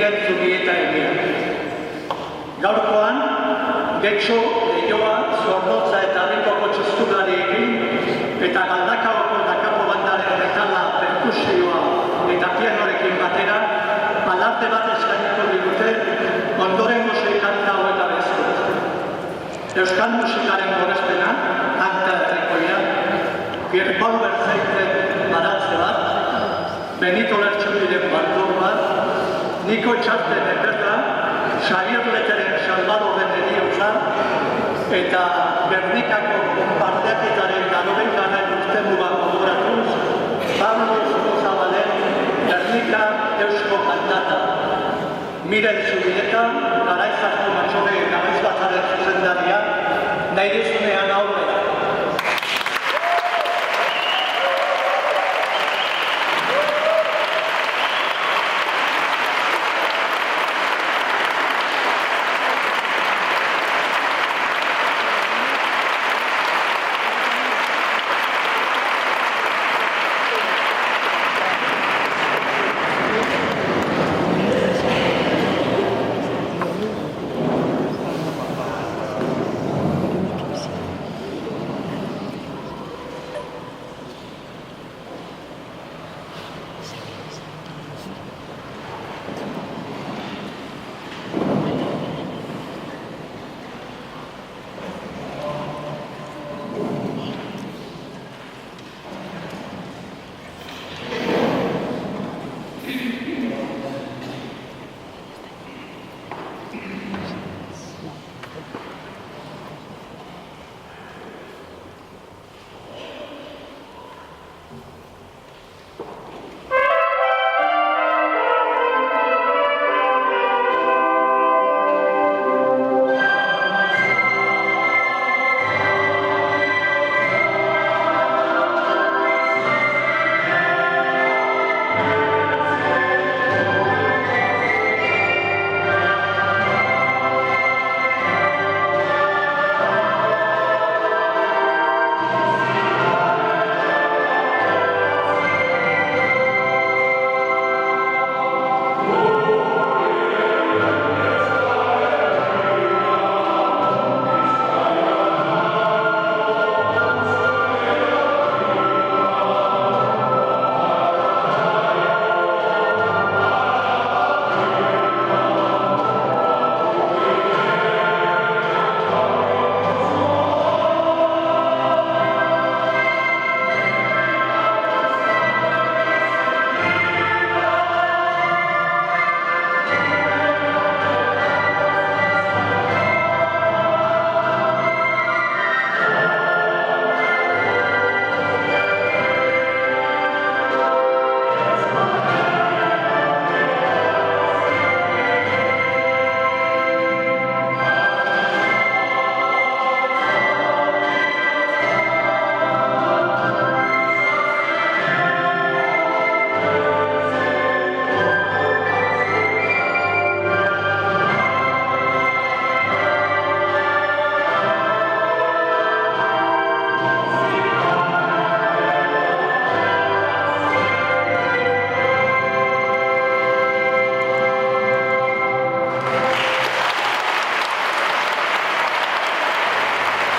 Miren Zubieta egia. Gaurkoan, Getxo, Leioa, Zornotza eta Abikoko txustulari egin, eta Galdakaoko Dakapo bandaren metala, perkusioa eta pianorekin batera, alarde bat eskainiko digute, ondorengo sei kanta haueta bezkot. Euskal musikaren gorespena, kanta herrikoia, Pierre-Paul Berzeiten baratze bat, Benito Lertxundiren baldur bat, Niko Etxarten eperda, Xavier Leteren Salvadorren eriotza, eta Gernikako konparteaketaren garoben garen urten mugan gogoratuz, Pablo Zuzabalen Gernika Eusko Kantata. Miren Zubieta, Garaizarko Matxone Gabez Batzaren zuzendaria, nahi duzune